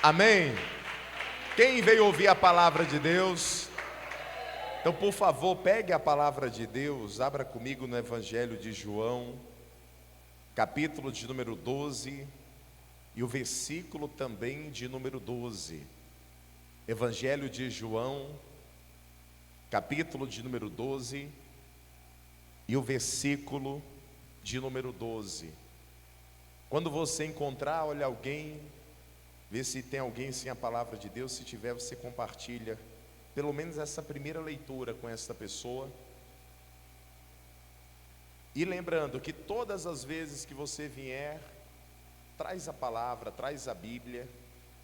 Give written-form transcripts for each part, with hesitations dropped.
Amém? Quem veio ouvir a palavra de Deus? Então, por favor, pegue a palavra de Deus, abra comigo no Evangelho de João, capítulo de número 12, e o versículo também de número 12. Evangelho de João, capítulo de número 12, e o versículo de número 12. Quando você encontrar, olha alguém, vê se tem alguém sem a palavra de Deus. Se tiver, você compartilha pelo menos essa primeira leitura com essa pessoa. E lembrando que todas as vezes que você vier, traz a palavra, traz a Bíblia,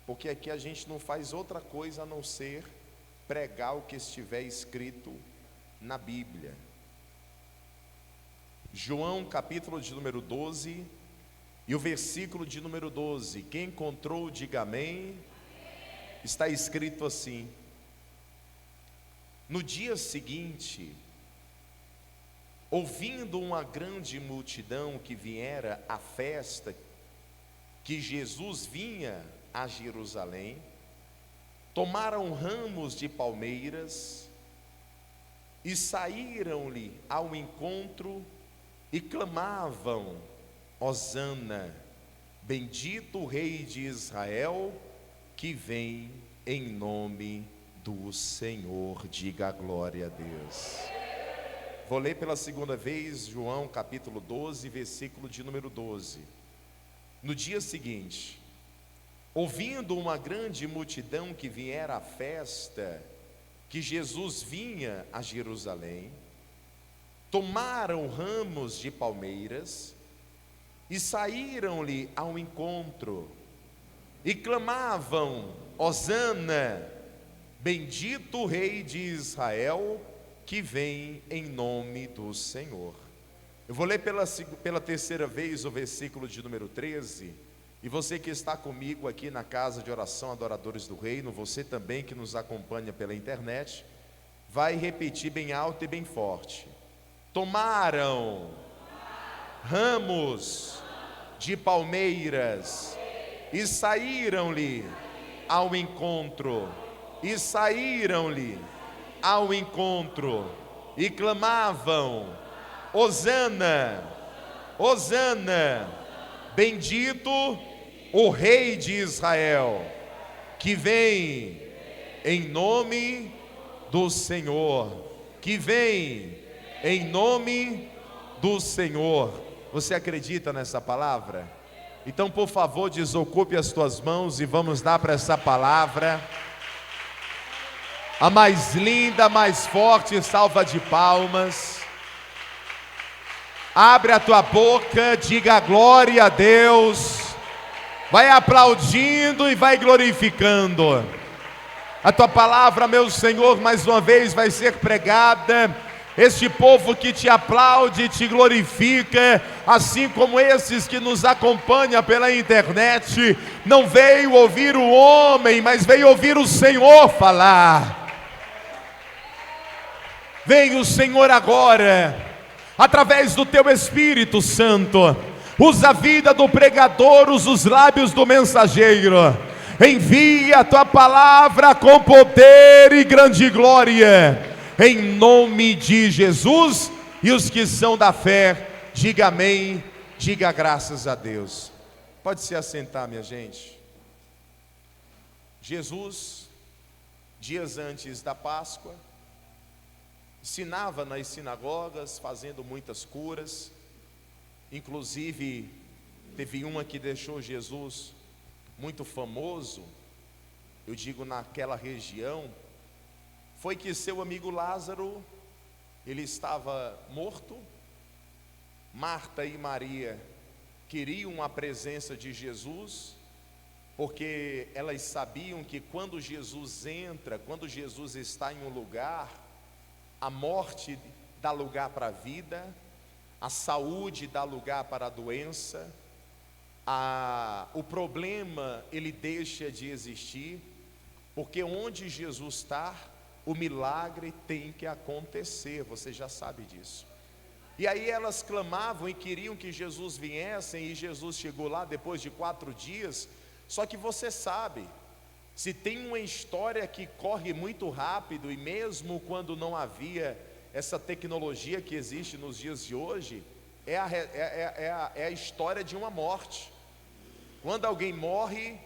porque aqui a gente não faz outra coisa a não ser pregar o que estiver escrito na Bíblia. João capítulo de número 12 e o versículo de número 12. Quem encontrou, diga amém. Está escrito assim: no dia seguinte, ouvindo uma grande multidão que viera à festa, que Jesus vinha a Jerusalém, tomaram ramos de palmeiras e saíram-lhe ao encontro e clamavam: Hosana, bendito o Rei de Israel, que vem em nome do Senhor. Diga glória a Deus. Vou ler pela segunda vez, João capítulo 12, versículo de número 12. No dia seguinte, ouvindo uma grande multidão que viera à festa, que Jesus vinha a Jerusalém, tomaram ramos de palmeiras e saíram-lhe ao encontro e clamavam: Hosana, bendito o Rei de Israel, que vem em nome do Senhor. Eu vou ler pela terceira vez o versículo de número 13. E você que está comigo aqui na casa de oração Adoradores do Reino, você também que nos acompanha pela internet, vai repetir bem alto e bem forte: tomaram ramos de palmeiras e saíram-lhe ao encontro, e saíram-lhe ao encontro, e clamavam: Hosana, Hosana, bendito o Rei de Israel, que vem em nome do Senhor, que vem em nome do Senhor. Você acredita nessa palavra? Então, por favor, desocupe as tuas mãos e vamos dar para essa palavra a mais linda, mais forte salva de palmas. Abre a tua boca, diga glória a Deus. Vai aplaudindo e vai glorificando. A tua palavra, meu Senhor, mais uma vez vai ser pregada. Este povo que te aplaude, te glorifica, assim como esses que nos acompanham pela internet, não veio ouvir o homem, mas veio ouvir o Senhor falar. Vem o Senhor agora, através do teu Espírito Santo, usa a vida do pregador, usa os lábios do mensageiro, envia a tua palavra com poder e grande glória, em nome de Jesus. E os que são da fé, diga amém, diga graças a Deus. Pode se assentar, minha gente. Jesus, dias antes da Páscoa, ensinava nas sinagogas, fazendo muitas curas. Inclusive, teve uma que deixou Jesus muito famoso, eu digo naquela região, foi que seu amigo Lázaro, ele estava morto. Marta e Maria queriam a presença de Jesus, porque elas sabiam que quando Jesus entra, quando Jesus está em um lugar, a morte dá lugar para a vida, a saúde dá lugar para a doença, o problema ele deixa de existir, porque onde Jesus está, o milagre tem que acontecer, você já sabe disso. E aí elas clamavam e queriam que Jesus viesse, e Jesus chegou lá depois de 4 dias. Só que você sabe, Se tem uma história que corre muito rápido, e mesmo quando não havia essa tecnologia que existe nos dias de hoje, é a história de uma morte. Quando alguém morre,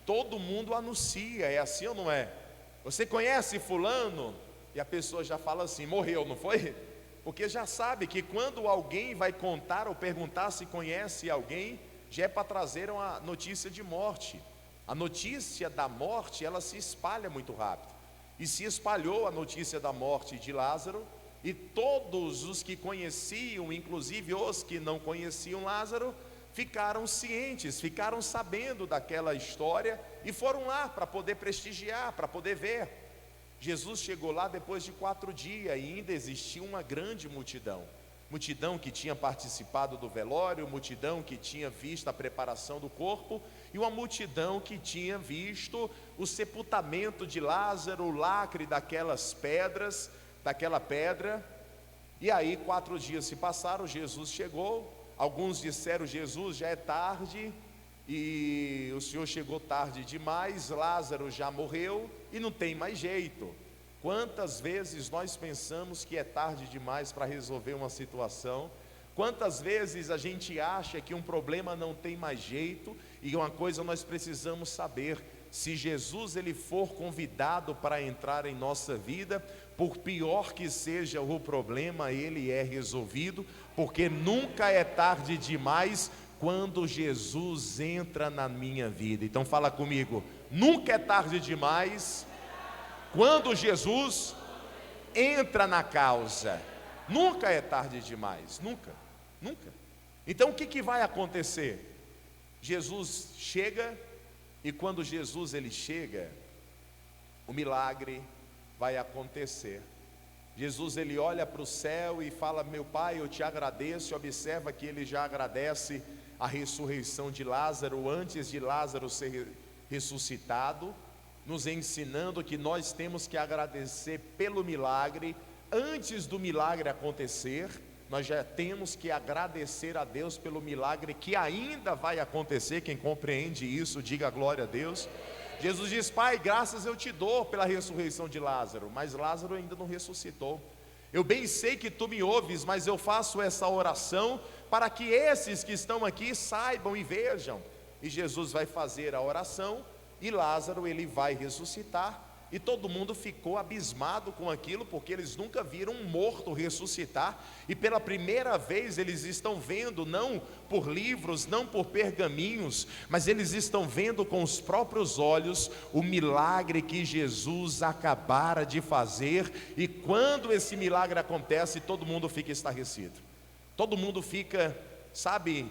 todo mundo anuncia, é assim ou não é? Você conhece fulano? E a pessoa já fala assim, morreu, não foi? Porque já sabe que quando alguém vai contar ou perguntar se conhece alguém, já é para trazer uma notícia de morte. A notícia da morte, ela se espalha muito rápido. E se espalhou a notícia da morte de Lázaro, e todos os que conheciam, inclusive os que não conheciam Lázaro, ficaram cientes, ficaram sabendo daquela história e foram lá para poder prestigiar, para poder ver. Jesus chegou lá depois de 4 dias e ainda existia uma grande multidão. Multidão que tinha participado do velório, multidão que tinha visto a preparação do corpo e uma multidão que tinha visto o sepultamento de Lázaro, o lacre daquelas pedras, daquela pedra. E aí 4 dias se passaram, Jesus chegou. Alguns disseram, Jesus, já é tarde, e o Senhor chegou tarde demais, Lázaro já morreu e não tem mais jeito. Quantas vezes nós pensamos que é tarde demais para resolver uma situação? Quantas vezes a gente acha que um problema não tem mais jeito? E uma coisa nós precisamos saber: se Jesus ele for convidado para entrar em nossa vida, por pior que seja o problema, ele é resolvido, porque nunca é tarde demais quando Jesus entra na minha vida. Então fala comigo, nunca é tarde demais quando Jesus entra na causa. Nunca é tarde demais, nunca, nunca. Então o que vai acontecer? Jesus chega, e quando Jesus ele chega, o milagre vai acontecer. Jesus ele olha para o céu e fala, meu Pai, eu te agradeço. Observa que ele já agradece a ressurreição de Lázaro, antes de Lázaro ser ressuscitado, nos ensinando que nós temos que agradecer pelo milagre. Antes do milagre acontecer, nós já temos que agradecer a Deus pelo milagre que ainda vai acontecer. Quem compreende isso, diga glória a Deus. Jesus diz, Pai, graças eu te dou pela ressurreição de Lázaro, mas Lázaro ainda não ressuscitou. Eu bem sei que tu me ouves, mas eu faço essa oração para que esses que estão aqui saibam e vejam. E Jesus vai fazer a oração, e Lázaro ele vai ressuscitar. E todo mundo ficou abismado com aquilo, porque eles nunca viram um morto ressuscitar. E pela primeira vez eles estão vendo, não por livros, não por pergaminhos, mas eles estão vendo com os próprios olhos o milagre que Jesus acabara de fazer. E quando esse milagre acontece, todo mundo fica estarrecido. Todo mundo fica, sabe,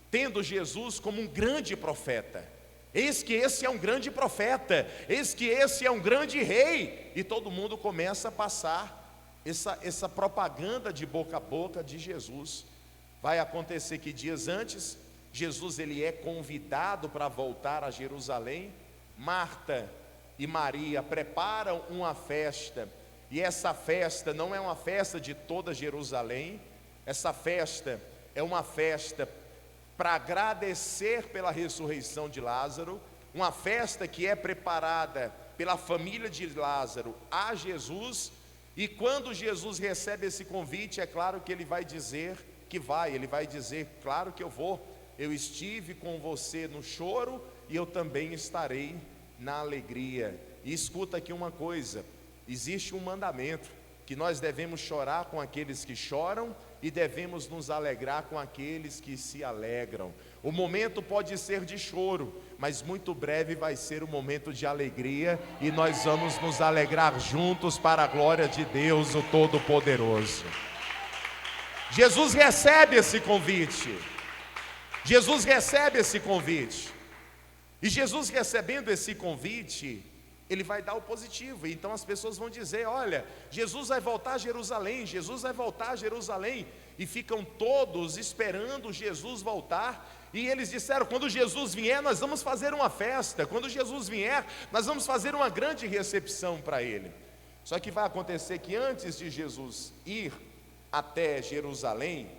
tendo Jesus como um grande profeta. Eis que esse é um grande profeta, eis que esse é um grande rei. E todo mundo começa a passar essa propaganda de boca a boca de Jesus. Vai acontecer que dias antes, Jesus ele é convidado para voltar a Jerusalém. Marta e Maria preparam uma festa, e essa festa não é uma festa de toda Jerusalém. Essa festa é uma festa para agradecer pela ressurreição de Lázaro, uma festa que é preparada pela família de Lázaro a Jesus. E quando Jesus recebe esse convite, é claro que ele vai dizer que vai, ele vai dizer, claro que eu vou, eu estive com você no choro e eu também estarei na alegria. E escuta aqui uma coisa, existe um mandamento, que nós devemos chorar com aqueles que choram e devemos nos alegrar com aqueles que se alegram. O momento pode ser de choro, mas muito breve vai ser um momento de alegria, e nós vamos nos alegrar juntos para a glória de Deus, o Todo-Poderoso. Jesus recebe esse convite. Jesus recebe esse convite. E Jesus recebendo esse convite, ele vai dar o positivo. Então as pessoas vão dizer, olha, Jesus vai voltar a Jerusalém, Jesus vai voltar a Jerusalém. E ficam todos esperando Jesus voltar. E eles disseram, quando Jesus vier, nós vamos fazer uma festa. Quando Jesus vier, nós vamos fazer uma grande recepção para ele. Só que vai acontecer que antes de Jesus ir até Jerusalém,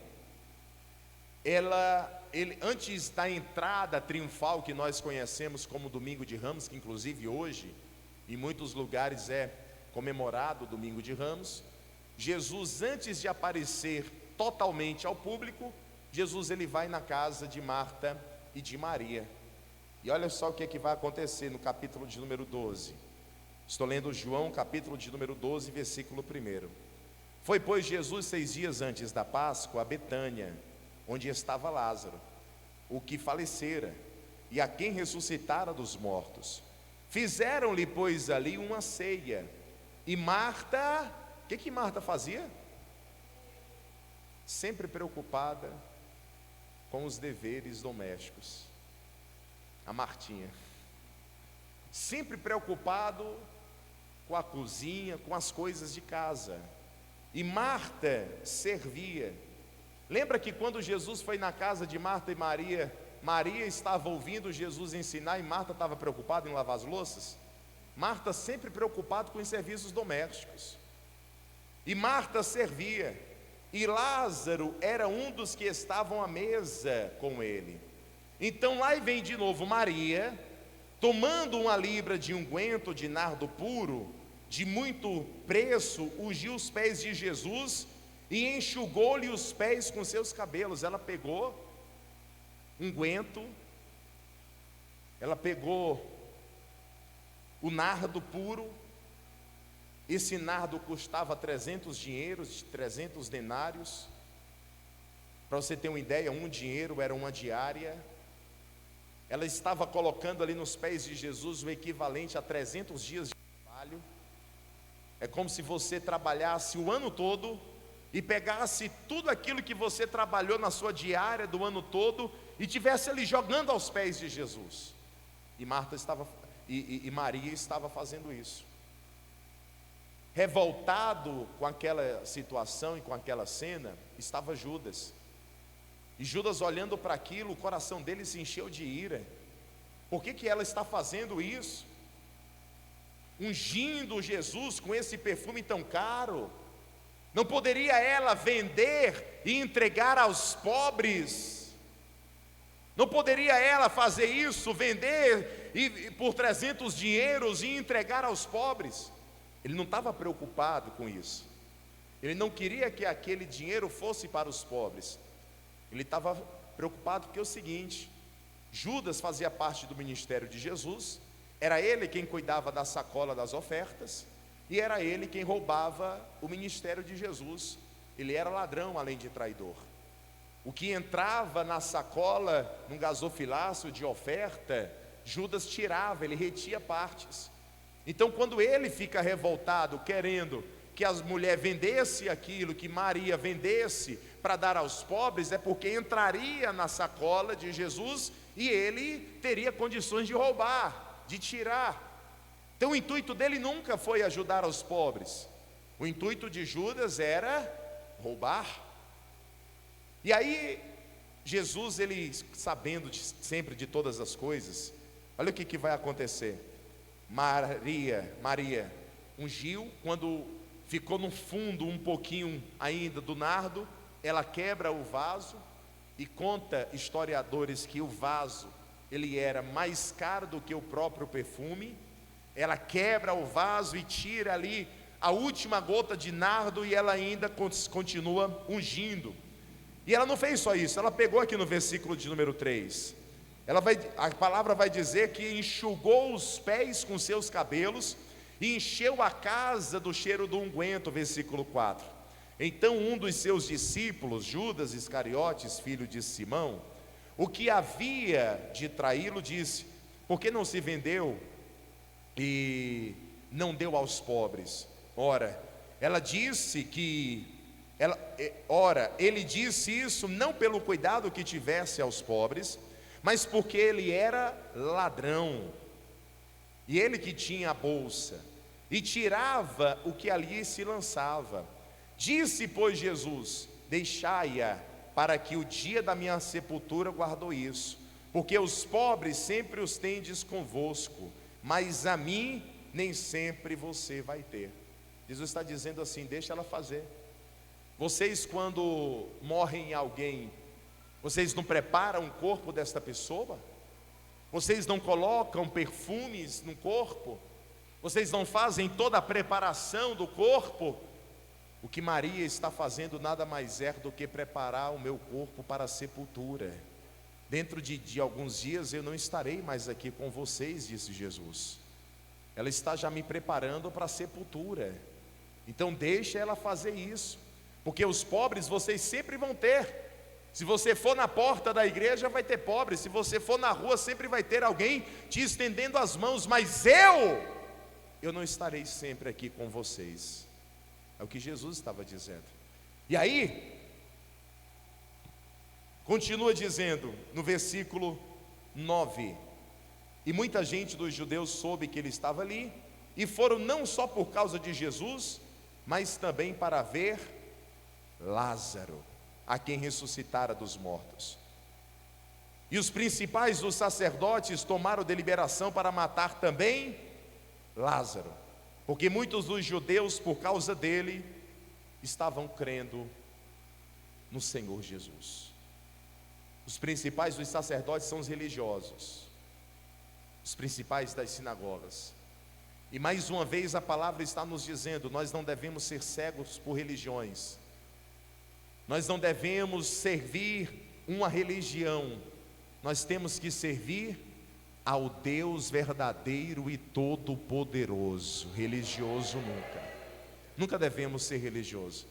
antes da entrada triunfal que nós conhecemos como Domingo de Ramos, que inclusive hoje em muitos lugares é comemorado o Domingo de Ramos, Jesus, antes de aparecer totalmente ao público, Jesus ele vai na casa de Marta e de Maria. E olha só o que é que vai acontecer no capítulo de número 12. Estou lendo João, capítulo de número 12, versículo 1. Foi, pois, Jesus 6 dias antes da Páscoa a Betânia, onde estava Lázaro, o que falecera, e a quem ressuscitara dos mortos. Fizeram-lhe, pois, ali uma ceia. E Marta, o que Marta fazia? Sempre preocupada com os deveres domésticos. A Martinha, sempre preocupado com a cozinha, com as coisas de casa. E Marta servia. Lembra que quando Jesus foi na casa de Marta e Maria, Maria estava ouvindo Jesus ensinar e Marta estava preocupada em lavar as louças? Marta sempre preocupada com os serviços domésticos. E Marta servia. E Lázaro era um dos que estavam à mesa com ele. Então lá vem de novo Maria, tomando 1 libra de unguento de nardo puro, de muito preço, ungiu os pés de Jesus e enxugou-lhe os pés com seus cabelos. Ela pegou unguento, ela pegou o nardo puro. Esse nardo custava 300 dinheiros, 300 denários. Para você ter uma ideia, um dinheiro era uma diária. Ela estava colocando ali nos pés de Jesus o equivalente a 300 dias de trabalho. É como se você trabalhasse o ano todo e pegasse tudo aquilo que você trabalhou na sua diária do ano todo e tivesse ali jogando aos pés de Jesus. E Maria estava fazendo isso. Revoltado com aquela situação e com aquela cena, estava Judas. E Judas, olhando para aquilo, o coração dele se encheu de ira. Por que ela está fazendo isso? Ungindo Jesus com esse perfume tão caro? Não poderia ela vender e entregar aos pobres? Não poderia ela fazer isso, vender por 300 dinheiros e entregar aos pobres? Ele não estava preocupado com isso. Ele não queria que aquele dinheiro fosse para os pobres. Ele estava preocupado porque é o seguinte: Judas fazia parte do ministério de Jesus, era ele quem cuidava da sacola das ofertas, e era ele quem roubava o ministério de Jesus. Ele era ladrão além de traidor. O que entrava na sacola, num gasofilácio de oferta, Judas tirava, ele retia partes. Então quando ele fica revoltado, querendo que as mulheres vendessem aquilo, que Maria vendesse para dar aos pobres, é porque entraria na sacola de Jesus e ele teria condições de roubar, de tirar. Então o intuito dele nunca foi ajudar aos pobres. O intuito de Judas era roubar. E aí Jesus, ele sabendo sempre de todas as coisas, olha o que vai acontecer. Maria ungiu, quando ficou no fundo um pouquinho ainda do nardo, ela quebra o vaso, e conta historiadores que o vaso, ele era mais caro do que o próprio perfume. Ela quebra o vaso e tira ali a última gota de nardo, e ela ainda continua ungindo. E ela não fez só isso, ela pegou aqui no versículo de número 3, a palavra vai dizer que enxugou os pés com seus cabelos e encheu a casa do cheiro do unguento, versículo 4. Então um dos seus discípulos, Judas Iscariotes, filho de Simão, o que havia de traí-lo, disse: por que não se vendeu e não deu aos pobres? Ora, ele disse isso não pelo cuidado que tivesse aos pobres, mas porque ele era ladrão, e ele que tinha a bolsa, e tirava o que ali se lançava. Disse, pois, Jesus: deixai-a, para que o dia da minha sepultura guardou isso, porque os pobres sempre os tendes convosco, mas a mim nem sempre você vai ter. Jesus está dizendo assim: deixa ela fazer. Vocês, quando morrem alguém, Vocês não preparam o corpo desta pessoa? Vocês não colocam perfumes no corpo? Vocês não fazem toda a preparação do corpo? O que Maria está fazendo nada mais é do que preparar o meu corpo para a sepultura. Dentro de alguns dias eu não estarei mais aqui com vocês, disse Jesus. Ela está já me preparando para a sepultura. Então deixa ela fazer isso, porque os pobres vocês sempre vão ter. Se você for na porta da igreja vai ter pobre, se você for na rua sempre vai ter alguém te estendendo as mãos, mas eu não estarei sempre aqui com vocês. É o que Jesus estava dizendo. E aí, continua dizendo no versículo 9: e muita gente dos judeus soube que ele estava ali, e foram não só por causa de Jesus, mas também para ver Lázaro, a quem ressuscitara dos mortos. E os principais dos sacerdotes tomaram deliberação para matar também Lázaro, porque muitos dos judeus, por causa dele, estavam crendo no Senhor Jesus. Os principais dos sacerdotes são os religiosos, os principais das sinagogas. E mais uma vez a palavra está nos dizendo: nós não devemos ser cegos por religiões, nós não devemos servir uma religião, nós temos que servir ao Deus verdadeiro e todo-poderoso. Religioso nunca devemos ser religioso.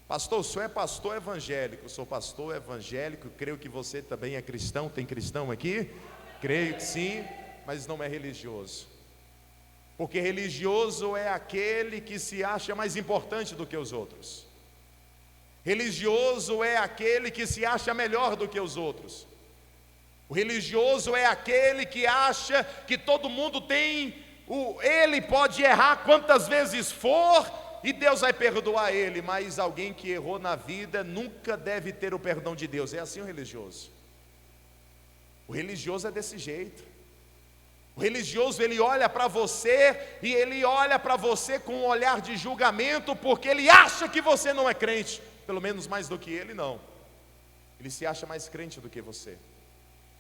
Pastor, o senhor é pastor evangélico? Eu sou pastor evangélico, creio que você também é cristão. Tem cristão aqui? Creio que sim, mas não é religioso. Porque religioso é aquele que se acha mais importante do que os outros. Religioso é aquele que se acha melhor do que os outros. O religioso é aquele que acha que todo mundo ele pode errar quantas vezes for e Deus vai perdoar ele, mas alguém que errou na vida nunca deve ter o perdão de Deus. É assim o religioso. O religioso é desse jeito. O religioso, ele olha para você e ele olha para você com um olhar de julgamento, porque ele acha que você não é crente, pelo menos mais do que ele. Não, ele se acha mais crente do que você,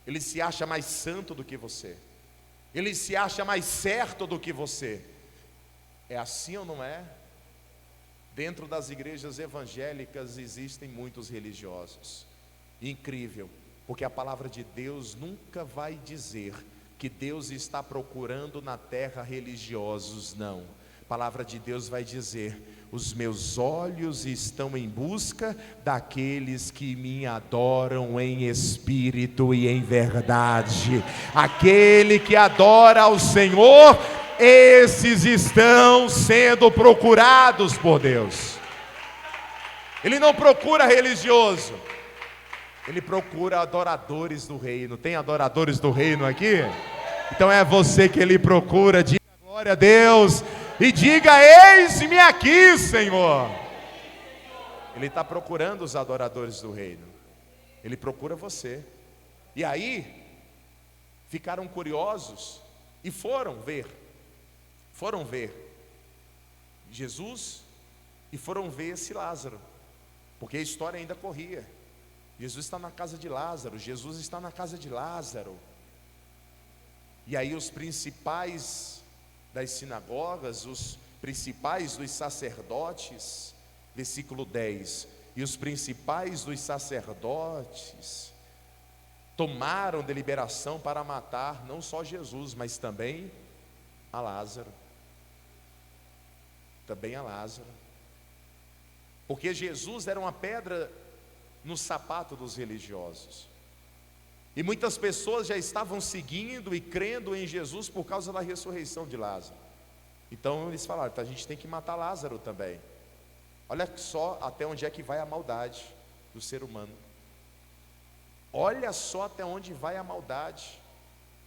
ele se acha mais santo do que você, ele se acha mais certo do que você. É assim ou não é? Dentro das igrejas evangélicas existem muitos religiosos. Incrível, porque a palavra de Deus nunca vai dizer que Deus está procurando na terra religiosos, não. A palavra de Deus vai dizer: os meus olhos estão em busca daqueles que me adoram em espírito e em verdade. Aquele que adora ao Senhor, esses estão sendo procurados por Deus. Ele não procura religioso, ele procura adoradores do reino. Tem adoradores do reino aqui? Então é você que ele procura. Diga glória a Deus e diga: eis-me aqui, Senhor. Ele está procurando os adoradores do reino, ele procura você. E aí ficaram curiosos e foram ver Jesus e foram ver esse Lázaro, porque a história ainda corria. Jesus está na casa de Lázaro, Jesus está na casa de Lázaro. E aí os principais das sinagogas, os principais dos sacerdotes, versículo 10, e os principais dos sacerdotes tomaram deliberação para matar não só Jesus, mas também a Lázaro. Também a Lázaro. Porque Jesus era uma pedra no sapato dos religiosos. E muitas pessoas já estavam seguindo e crendo em Jesus por causa da ressurreição de Lázaro. Então eles falaram: então a gente tem que matar Lázaro também. Olha só até onde é que vai a maldade do ser humano. Olha só até onde vai a maldade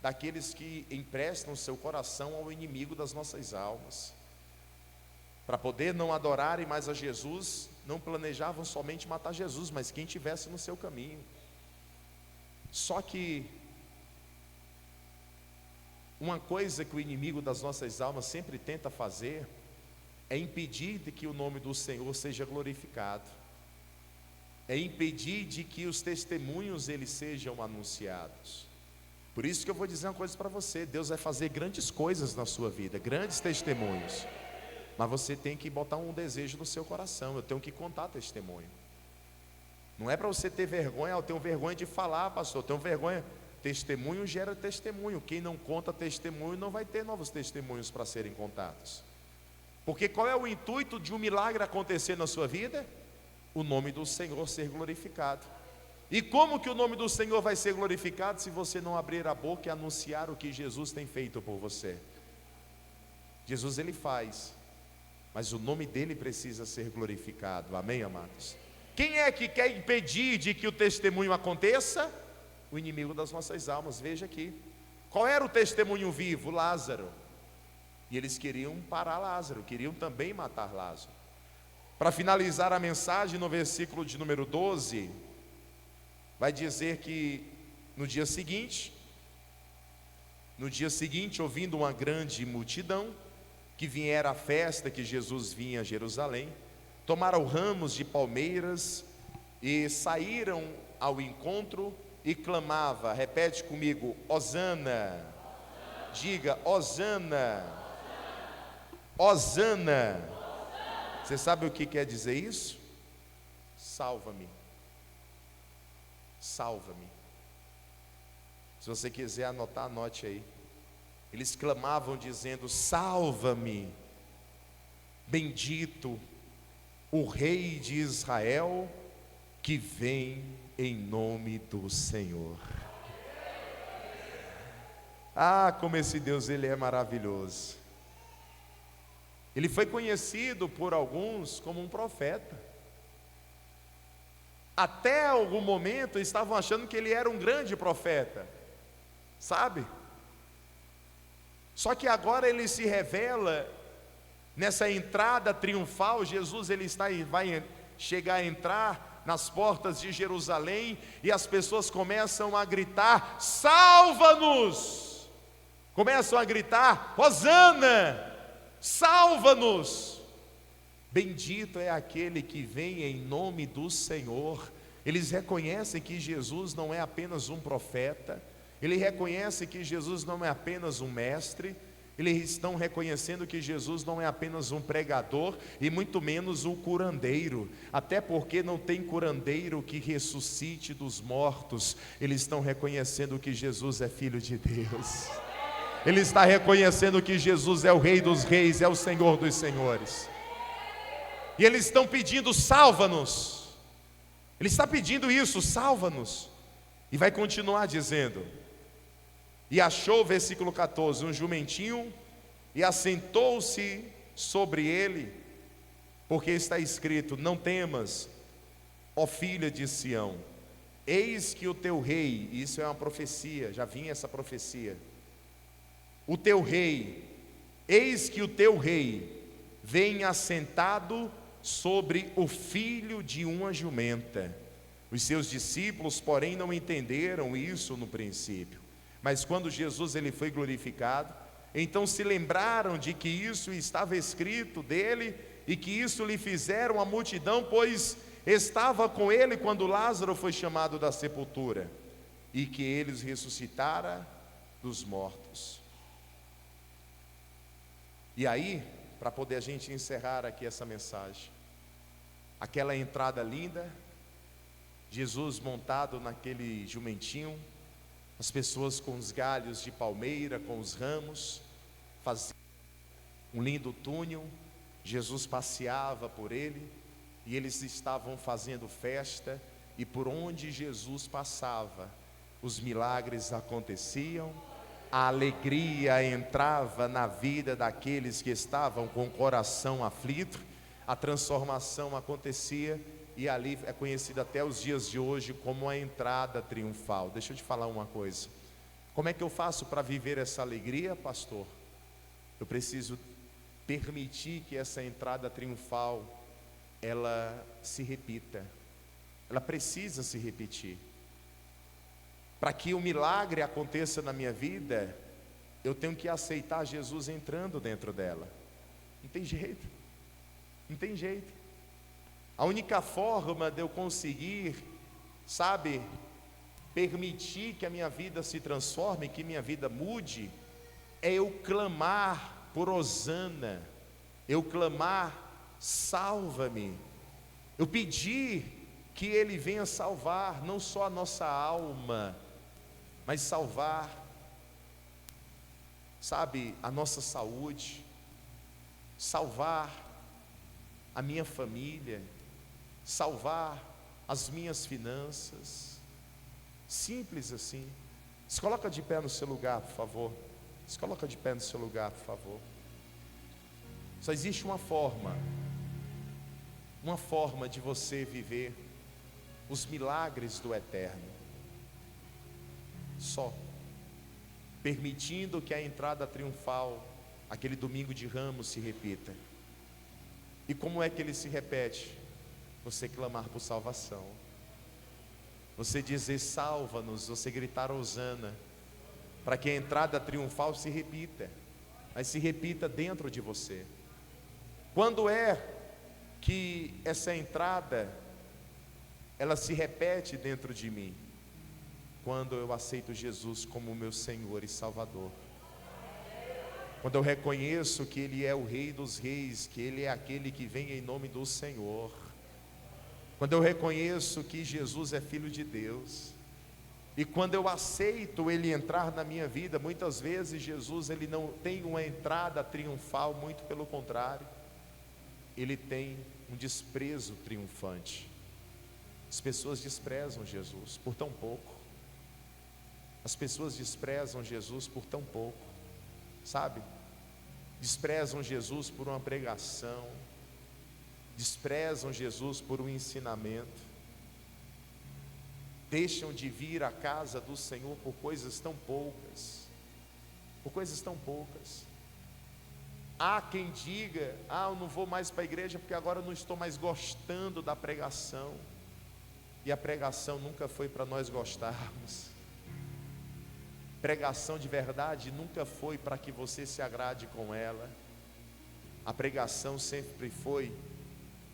daqueles que emprestam seu coração ao inimigo das nossas almas. Para poder não adorarem mais a Jesus, não planejavam somente matar Jesus, mas quem tivesse no seu caminho. Só que uma coisa que o inimigo das nossas almas sempre tenta fazer é impedir de que o nome do Senhor seja glorificado. é impedir de que os testemunhos eles sejam anunciados. Por isso que eu vou dizer uma coisa para você: Deus vai fazer grandes coisas na sua vida, grandes testemunhos, mas você tem que botar um desejo no seu coração. Eu tenho que contar testemunho. Não é para você ter vergonha. Eu tenho vergonha de falar, pastor, eu tenho vergonha. Testemunho gera testemunho. Quem não conta testemunho não vai ter novos testemunhos para serem contados. Porque qual é o intuito de um milagre acontecer na sua vida? O nome do Senhor ser glorificado. E como que o nome do Senhor vai ser glorificado se você não abrir a boca e anunciar o que Jesus tem feito por você? Jesus ele faz, mas o nome dele precisa ser glorificado. Amém, amados? Quem é que quer impedir de que o testemunho aconteça? O inimigo das nossas almas. Veja aqui, qual era o testemunho vivo? Lázaro. E eles queriam parar Lázaro, queriam também matar Lázaro. Para finalizar a mensagem, no versículo de número 12, vai dizer que no dia seguinte, ouvindo uma grande multidão, que viera à festa que Jesus vinha a Jerusalém, tomaram ramos de palmeiras e saíram ao encontro e clamava, repete comigo, Hosana, diga Hosana, Hosana. Você sabe o que quer dizer isso? Salva-me, salva-me. Se você quiser anotar, anote aí. Eles clamavam dizendo, salva-me, bendito o Rei de Israel, que vem em nome do Senhor. Ah, como esse Deus, ele é maravilhoso. Ele foi conhecido por alguns como um profeta. Até algum momento estavam achando que ele era um grande profeta, sabe? Só que agora ele se revela nessa entrada triunfal. Jesus ele vai chegar a entrar nas portas de Jerusalém e as pessoas começam a gritar, salva-nos! Começam a gritar, Hosana! Salva-nos! Bendito é aquele que vem em nome do Senhor. Eles reconhecem que Jesus não é apenas um profeta, ele reconhece que Jesus não é apenas um mestre, eles estão reconhecendo que Jesus não é apenas um pregador e muito menos um curandeiro, até porque não tem curandeiro que ressuscite dos mortos. Eles estão reconhecendo que Jesus é Filho de Deus. Ele está reconhecendo que Jesus é o Rei dos Reis, é o Senhor dos Senhores. E eles estão pedindo, salva-nos. Ele está pedindo isso, salva-nos. E vai continuar dizendo, e achou, versículo 14, um jumentinho, e assentou-se sobre ele, porque está escrito, não temas, ó filha de Sião, eis que o teu rei, isso é uma profecia, já vinha essa profecia, o teu rei, eis que o teu rei vem assentado sobre o filho de uma jumenta. Os seus discípulos, porém, não entenderam isso no princípio. Mas quando Jesus ele foi glorificado, então se lembraram de que isso estava escrito dele e que isso lhe fizeram a multidão, pois estava com ele quando Lázaro foi chamado da sepultura, e que eles ressuscitaram dos mortos. E aí, para poder a gente encerrar aqui essa mensagem, aquela entrada linda, Jesus montado naquele jumentinho, as pessoas com os galhos de palmeira, com os ramos, faziam um lindo túnel, Jesus passeava por ele, e eles estavam fazendo festa, e por onde Jesus passava, os milagres aconteciam, a alegria entrava na vida daqueles que estavam com o coração aflito, a transformação acontecia, e ali é conhecido até os dias de hoje como a entrada triunfal. Deixa eu te falar uma coisa, como é que eu faço para viver essa alegria, pastor? Eu preciso permitir que essa entrada triunfal, ela se repita, ela precisa se repetir. Para que o milagre aconteça na minha vida, eu tenho que aceitar Jesus entrando dentro dela. Não tem jeito, não tem jeito. A única forma de eu conseguir, sabe, permitir que a minha vida se transforme, que minha vida mude, é eu clamar por hosana, eu clamar, salva-me, eu pedir que Ele venha salvar, não só a nossa alma, mas salvar, sabe, a nossa saúde, salvar a minha família, salvar as minhas finanças, simples assim. Se coloca de pé no seu lugar, por favor. Se coloca de pé no seu lugar, por favor. Só existe uma forma de você viver os milagres do eterno, só permitindo que a entrada triunfal, aquele domingo de Ramos, se repita. E como é que ele se repete? Você clamar por salvação, você dizer salva-nos, você gritar hosana, para que a entrada triunfal se repita, mas se repita dentro de você. Quando é que essa entrada ela se repete dentro de mim? Quando eu aceito Jesus como meu Senhor e Salvador, quando eu reconheço que Ele é o Rei dos Reis, que Ele é aquele que vem em nome do Senhor, quando eu reconheço que Jesus é Filho de Deus, e quando eu aceito Ele entrar na minha vida. Muitas vezes Jesus, Ele não tem uma entrada triunfal, muito pelo contrário, Ele tem um desprezo triunfante. As pessoas desprezam Jesus por tão pouco, as pessoas desprezam Jesus por tão pouco, sabe? Desprezam Jesus por uma pregação, desprezam Jesus por um ensinamento, deixam de vir à casa do Senhor por coisas tão poucas, por coisas tão poucas. Há quem diga: eu não vou mais para a igreja porque agora eu não estou mais gostando da pregação. E a pregação nunca foi para nós gostarmos. Pregação de verdade nunca foi para que você se agrade com ela. A pregação sempre foi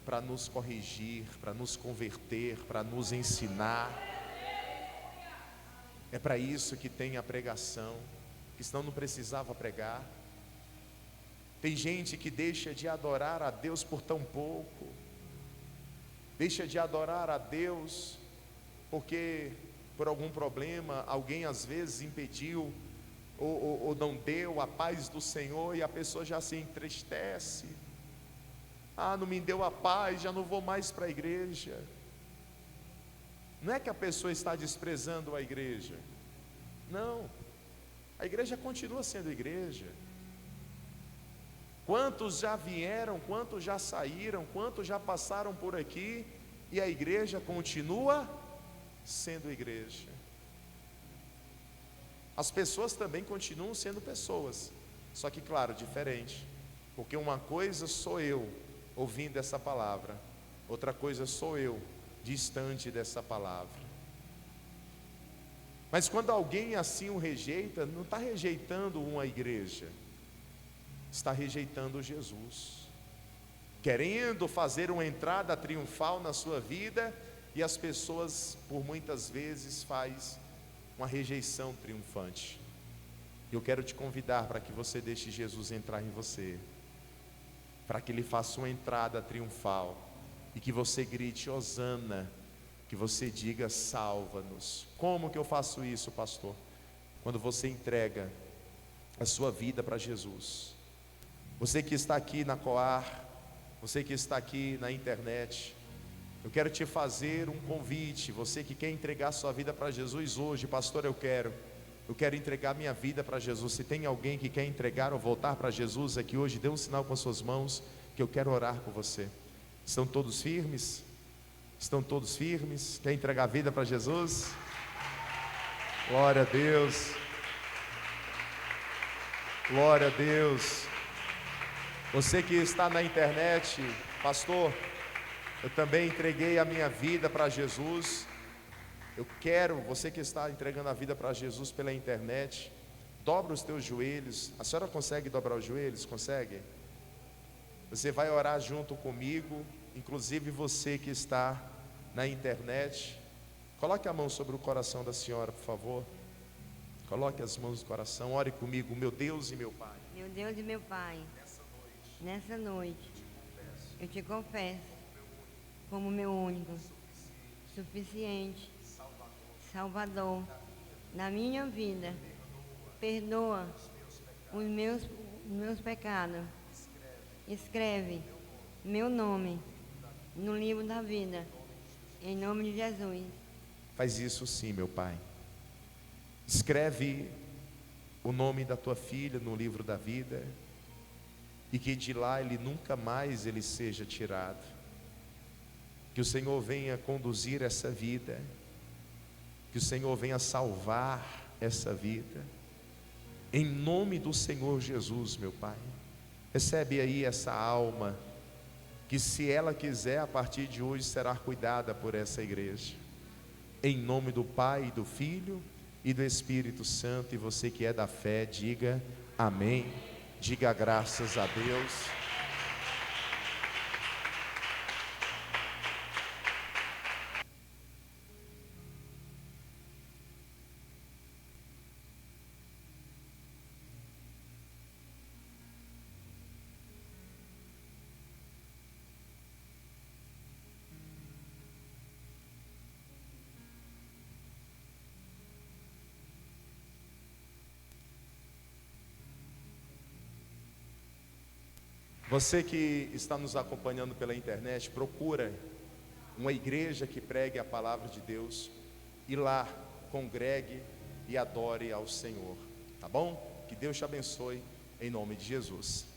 para nos corrigir, para nos converter, para nos ensinar. É para isso que tem a pregação, que senão não precisava pregar. Tem gente que deixa de adorar a Deus por tão pouco, deixa de adorar a Deus porque por algum problema alguém às vezes impediu ou não deu a paz do Senhor, e a pessoa já se entristece. Não me deu a paz, já não vou mais para a igreja. Não é que a pessoa está desprezando a igreja, não, a igreja continua sendo igreja. Quantos já vieram, quantos já saíram, quantos já passaram por aqui, e a igreja continua sendo igreja. As pessoas também continuam sendo pessoas, só que claro, diferente, porque uma coisa sou eu ouvindo essa palavra, outra coisa sou eu distante dessa palavra. Mas quando alguém assim o rejeita, não está rejeitando uma igreja, está rejeitando Jesus, querendo fazer uma entrada triunfal na sua vida, e as pessoas por muitas vezes faz uma rejeição triunfante. Eu quero te convidar para que você deixe Jesus entrar em você, para que Ele faça uma entrada triunfal, e que você grite hosana, que você diga salva-nos. Como que eu faço isso, pastor? Quando você entrega a sua vida para Jesus. Você que está aqui na Coar, você que está aqui na internet, eu quero te fazer um convite. Você que quer entregar sua vida para Jesus hoje: pastor, eu quero entregar minha vida para Jesus. Se tem alguém que quer entregar ou voltar para Jesus aqui hoje, dê um sinal com as suas mãos, que eu quero orar por você. Estão todos firmes? Estão todos firmes? Quer entregar a vida para Jesus? Glória a Deus, glória a Deus. Você que está na internet: pastor, eu também entreguei a minha vida para Jesus. Eu quero, você que está entregando a vida para Jesus pela internet, dobra os teus joelhos. A senhora consegue dobrar os joelhos? Consegue? Você vai orar junto comigo. inclusive você que está na internet, coloque a mão sobre o coração da senhora, por favor. Coloque as mãos no coração, ore comigo, meu Deus e meu Pai. Meu Deus e meu Pai, nessa noite, eu te confesso como meu único, suficiente, Salvador na minha vida. Perdoa os meus pecados. Escreve meu nome no livro da vida, em nome de Jesus. Faz isso sim, meu Pai. Escreve o nome da tua filha no livro da vida, e que de lá ele nunca mais ele seja tirado. Que o Senhor venha conduzir essa vida, que o Senhor venha salvar essa vida, em nome do Senhor Jesus, meu Pai. Recebe aí essa alma, que se ela quiser, a partir de hoje será cuidada por essa igreja, em nome do Pai, do Filho e do Espírito Santo. E você que é da fé, diga amém, diga graças a Deus. Você que está nos acompanhando pela internet, procura uma igreja que pregue a palavra de Deus, e lá congregue e adore ao Senhor, tá bom? Que Deus te abençoe, em nome de Jesus.